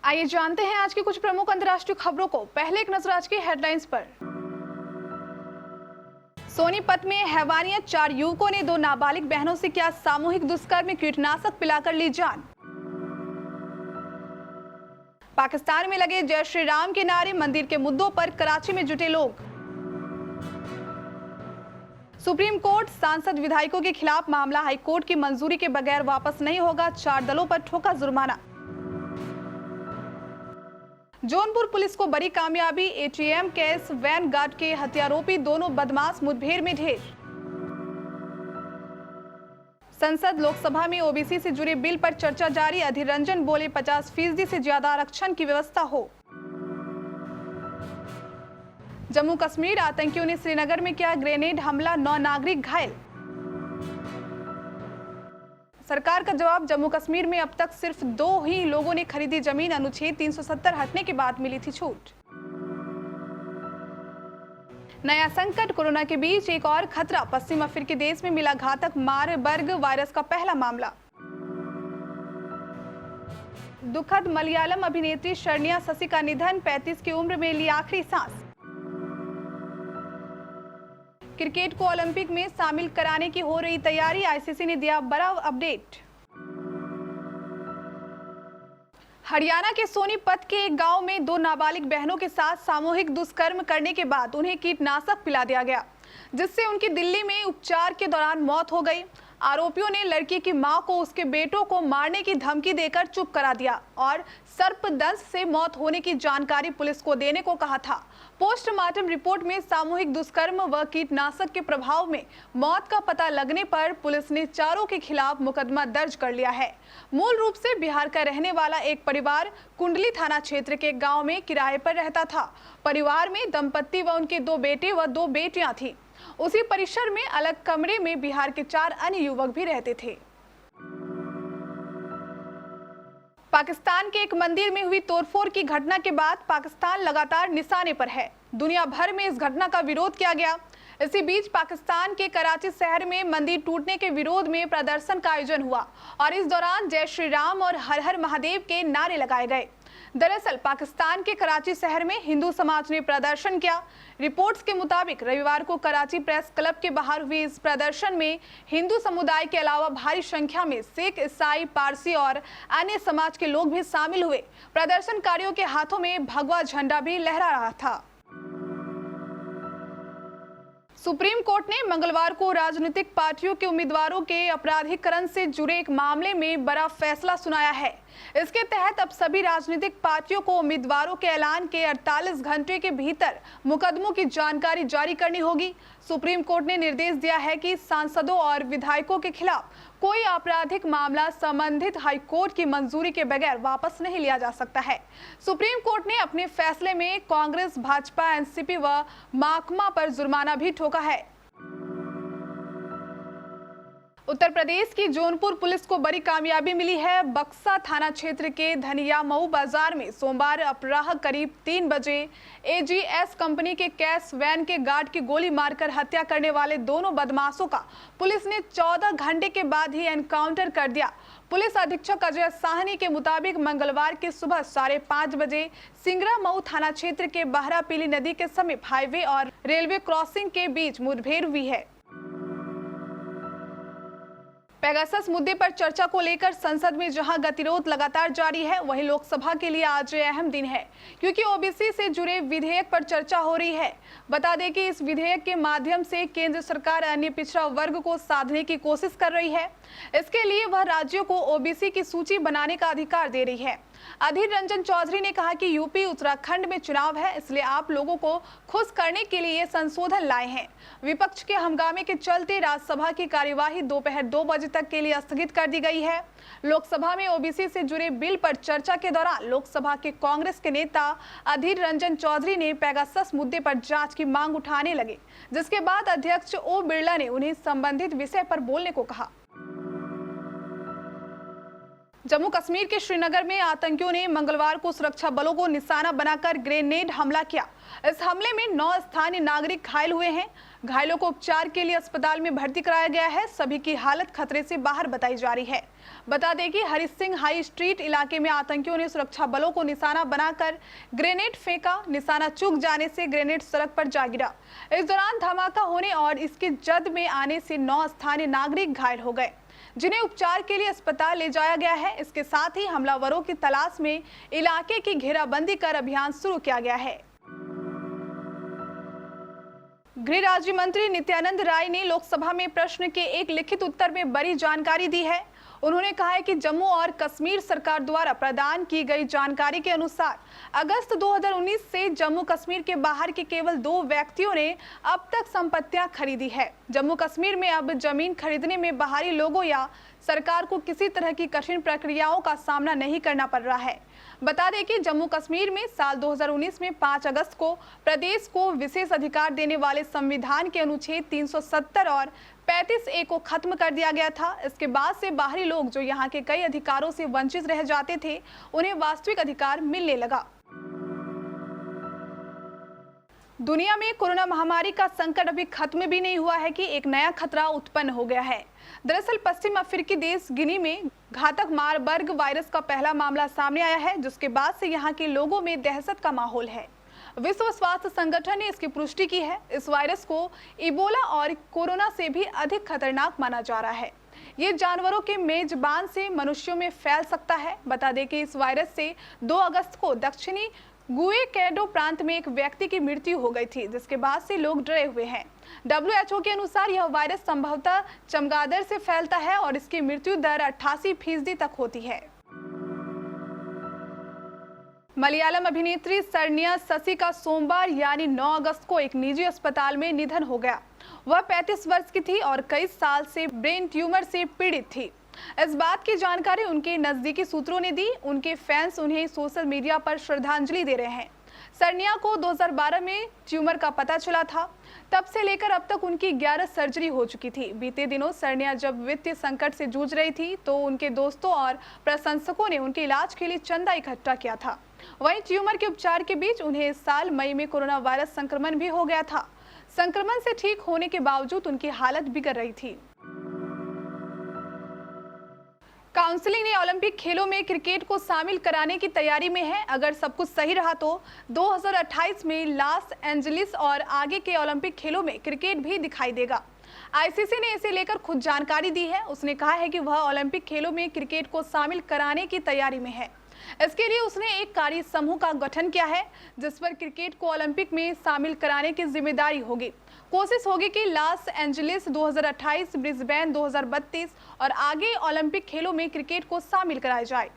आइए जानते हैं आज की कुछ प्रमुख अंतर्राष्ट्रीय खबरों को। पहले एक नजर आज की हेडलाइंस पर। सोनीपत में हैवानियत, 4 युवकों ने 2 नाबालिग बहनों से किया सामूहिक दुष्कर्म, कीटनाशक पिलाकर ली जान। पाकिस्तान में लगे जय श्री राम के नारे, मंदिर के मुद्दों पर कराची में जुटे लोग। सुप्रीम कोर्ट, सांसद विधायकों के खिलाफ मामला हाई कोर्ट की मंजूरी के बगैर वापस नहीं होगा, 4 दलों पर ठोका जुर्माना। जौनपुर पुलिस को बड़ी कामयाबी, एटीएम केस वैन गार्ड के हत्यारोपी दोनों बदमाश मुठभेड़ में ढेर। संसद लोकसभा में ओबीसी से जुड़े बिल पर चर्चा जारी, अधीर रंजन बोले 50% से ज्यादा आरक्षण की व्यवस्था हो। जम्मू कश्मीर, आतंकियों ने श्रीनगर में किया ग्रेनेड हमला, 9 नागरिक घायल। सरकार का जवाब, जम्मू कश्मीर में अब तक सिर्फ 2 ही लोगों ने खरीदी जमीन, अनुच्छेद 370 हटने के बाद मिली थी छूट। नया संकट, कोरोना के बीच एक और खतरा, पश्चिम अफ्रीकी देश में मिला घातक मारबर्ग वायरस का पहला मामला। दुखद, मलयालम अभिनेत्री शरण्या शशि का निधन, 35 की उम्र में ली आखिरी सांस। क्रिकेट को ओलंपिक में शामिल कराने की हो रही तैयारी, आईसीसी ने दिया बड़ा अपडेट। हरियाणा के सोनीपत के एक गांव में 2 नाबालिग बहनों के साथ सामूहिक दुष्कर्म करने के बाद उन्हें कीटनाशक पिला दिया गया, जिससे उनकी दिल्ली में उपचार के दौरान मौत हो गई। आरोपियों ने लड़की की मां को उसके बेटों को मारने की धमकी देकर चुप करा दिया और सर्पदंश से मौत होने की जानकारी पुलिस को देने को कहा था। पोस्टमार्टम रिपोर्ट में सामूहिक दुष्कर्म व कीटनाशक के प्रभाव में मौत का पता लगने पर पुलिस ने चारों के खिलाफ मुकदमा दर्ज कर लिया है। मूल रूप से बिहार का रहने वाला एक परिवार कुंडली थाना क्षेत्र के गांव में किराए पर रहता था। परिवार में दंपत्ति व उनके 2 बेटे व 2 बेटियां थीं। उसी परिसर में अलग कमरे में बिहार के 4 अन्य युवक भी रहते थे। पाकिस्तान के एक मंदिर में हुई तोड़फोड़ की घटना के बाद पाकिस्तान लगातार निशाने पर है। दुनिया भर में इस घटना का विरोध किया गया। इसी बीच पाकिस्तान के कराची शहर में मंदिर टूटने के विरोध में प्रदर्शन का आयोजन हुआ और इस दौरान जय श्री राम और हर हर महादेव के नारे लगाए गए। दरअसल पाकिस्तान के कराची शहर में हिंदू समाज ने प्रदर्शन किया। रिपोर्ट्स के मुताबिक रविवार को कराची प्रेस क्लब के बाहर हुए इस प्रदर्शन में हिंदू समुदाय के अलावा भारी संख्या में सिख, ईसाई, पारसी और अन्य समाज के लोग भी शामिल हुए। प्रदर्शनकारियों के हाथों में भगवा झंडा भी लहरा रहा था। सुप्रीम कोर्ट ने मंगलवार को राजनीतिक पार्टियों के उम्मीदवारों के अपराधीकरण से जुड़े एक मामले में बड़ा फैसला सुनाया है। इसके तहत अब सभी राजनीतिक पार्टियों को उम्मीदवारों के ऐलान के 48 घंटे के भीतर मुकदमों की जानकारी जारी करनी होगी। सुप्रीम कोर्ट ने निर्देश दिया है कि सांसदों और विधायकों के खिलाफ कोई आपराधिक मामला संबंधित हाई कोर्ट की मंजूरी के बगैर वापस नहीं लिया जा सकता है। सुप्रीम कोर्ट ने अपने फैसले में कांग्रेस, भाजपा, एनसीपी व माकपा पर जुर्माना भी ठोका है। उत्तर प्रदेश की जौनपुर पुलिस को बड़ी कामयाबी मिली है। बक्सा थाना क्षेत्र के धनिया मऊ बाजार में सोमवार अपराह करीब 3 बजे एजीएस कंपनी के कैश वैन के गार्ड की गोली मारकर हत्या करने वाले दोनों बदमाशों का पुलिस ने 14 घंटे के बाद ही एनकाउंटर कर दिया। पुलिस अधीक्षक अजय साहनी के मुताबिक मंगलवार की सुबह 5:30 बजे सिंगरा मऊ थाना क्षेत्र के बहरा पीली नदी के समीप हाईवे और रेलवे क्रॉसिंग के बीच मुठभेड़ हुई है। पेगासस मुद्दे पर चर्चा को लेकर संसद में जहां गतिरोध लगातार जारी है, वहीं लोकसभा के लिए आज अहम दिन है, क्योंकि ओबीसी से जुड़े विधेयक पर चर्चा हो रही है। बता दें कि इस विधेयक के माध्यम से केंद्र सरकार अन्य पिछड़ा वर्ग को साधने की कोशिश कर रही है। इसके लिए वह राज्यों को ओबीसी की सूची बनाने का अधिकार दे रही है। अधीर रंजन चौधरी ने कहा कि यूपी, उत्तराखंड में चुनाव है, इसलिए आप लोगों को खुश करने के लिए संशोधन लाए हैं। विपक्ष के हंगामे के चलते राज्यसभा की कार्यवाही दोपहर 2 बजे तक के लिए स्थगित कर दी गई है। लोकसभा में ओबीसी से जुड़े बिल पर चर्चा के दौरान लोकसभा के कांग्रेस के नेता अधीर रंजन चौधरी ने पेगासस मुद्दे पर जांच की मांग उठाने लगे, जिसके बाद अध्यक्ष ओम बिरला ने उन्हें संबंधित विषय पर बोलने को कहा। जम्मू कश्मीर के श्रीनगर में आतंकियों ने मंगलवार को सुरक्षा बलों को निशाना बनाकर ग्रेनेड हमला किया। इस हमले में 9 स्थानीय नागरिक घायल हुए हैं। घायलों को उपचार के लिए अस्पताल में भर्ती कराया गया है। सभी की हालत खतरे से बाहर बताई जा रही है। बता दें कि हरि सिंह हाई स्ट्रीट इलाके में आतंकियों ने सुरक्षा बलों को निशाना बनाकर ग्रेनेड फेंका। निशाना चूक जाने से ग्रेनेड सड़क पर जा गिरा। इस दौरान धमाका होने और इसके जद में आने से 9 स्थानीय नागरिक घायल हो गए, जिन्हें उपचार के लिए अस्पताल ले जाया गया है। इसके साथ ही हमलावरों की तलाश में इलाके की घेराबंदी कर अभियान शुरू किया गया है। गृह राज्य मंत्री नित्यानंद राय ने लोकसभा में प्रश्न के एक लिखित उत्तर में बड़ी जानकारी दी है। उन्होंने कहा है कि जम्मू और कश्मीर सरकार द्वारा प्रदान की गई जानकारी के अनुसार अगस्त 2019 से जम्मू कश्मीर के बाहर के केवल 2 व्यक्तियों ने अब तक संपत्तियां खरीदी है। जम्मू कश्मीर में अब जमीन खरीदने में बाहरी लोगों या सरकार को किसी तरह की कठिन प्रक्रियाओं का सामना नहीं करना पड़ रहा है। बता दें कि जम्मू कश्मीर में साल 2019 में 5 अगस्त को प्रदेश को विशेष अधिकार देने वाले संविधान के अनुच्छेद 370 और 35A को खत्म कर दिया गया था। इसके बाद से बाहरी लोग जो यहाँ के कई अधिकारों से वंचित रह जाते थे, उन्हें वास्तविक अधिकार मिलने लगा। दुनिया में कोरोना महामारी का संकट अभी खत्म भी नहीं हुआ है कि एक नया खतरा उत्पन्न हो गया है। दरअसल पश्चिम अफ्रीकी देश गिनी में घातक मारबर्ग वायरस का पहला मामला सामने आया है, जिसके बाद से यहाँ के लोगों में दहशत का माहौल है। विश्व स्वास्थ्य संगठन ने इसकी पुष्टि की है। इस वायरस को इबोला और कोरोना से भी अधिक खतरनाक माना जा रहा है। ये जानवरों के मेजबान से मनुष्यों में फैल सकता है। बता दें कि इस वायरस से 2 अगस्त को दक्षिणी गुएकेडो प्रांत में एक व्यक्ति की मृत्यु हो गई थी, जिसके बाद से लोग डरे हुए हैं। WHO के अनुसार यह वायरस संभवतः चमगादड़ से फैलता है और इसकी मृत्यु दर 88% तक होती है। मलयालम अभिनेत्री सरनिया शशि का सोमवार यानी 9 अगस्त को एक निजी अस्पताल में निधन हो गया। वह 35 वर्ष की थी और कई साल से ब्रेन ट्यूमर से पीड़ित थी। इस बात की जानकारी उनके नजदीकी सूत्रों ने दी। उनके फैंस उन्हें सोशल मीडिया पर श्रद्धांजलि दे रहे हैं। सरनिया को 2012 में ट्यूमर का पता चला था। तब से लेकर अब तक उनकी 11 सर्जरी हो चुकी थी। बीते दिनों सरनिया जब वित्तीय संकट से जूझ रही थी तो उनके दोस्तों और प्रशंसकों ने उनके इलाज के लिए चंदा इकट्ठा किया था। वहीं ट्यूमर के उपचार के बीच उन्हें इस साल मई में कोरोना वायरस संक्रमण भी हो गया था। संक्रमण से ठीक होने के बावजूद उनकी हालत बिगड़ रही थी। काउंसिल ने ओलंपिक खेलों में क्रिकेट को शामिल कराने की तैयारी में है। अगर सब कुछ सही रहा तो 2028 में लॉस एंजलिस और आगे के ओलंपिक खेलों में क्रिकेट भी दिखाई देगा। आईसीसी ने इसे लेकर खुद जानकारी दी है। उसने कहा है कि वह ओलंपिक खेलों में क्रिकेट को शामिल कराने की तैयारी में है। इसके लिए उसने एक कार्य समूह का गठन किया है, जिस पर क्रिकेट को ओलंपिक में शामिल कराने की जिम्मेदारी होगी। कोशिश होगी कि लॉस एंजलिस 2028, ब्रिस्बेन 2032 और आगे ओलंपिक खेलों में क्रिकेट को शामिल कराया जाए।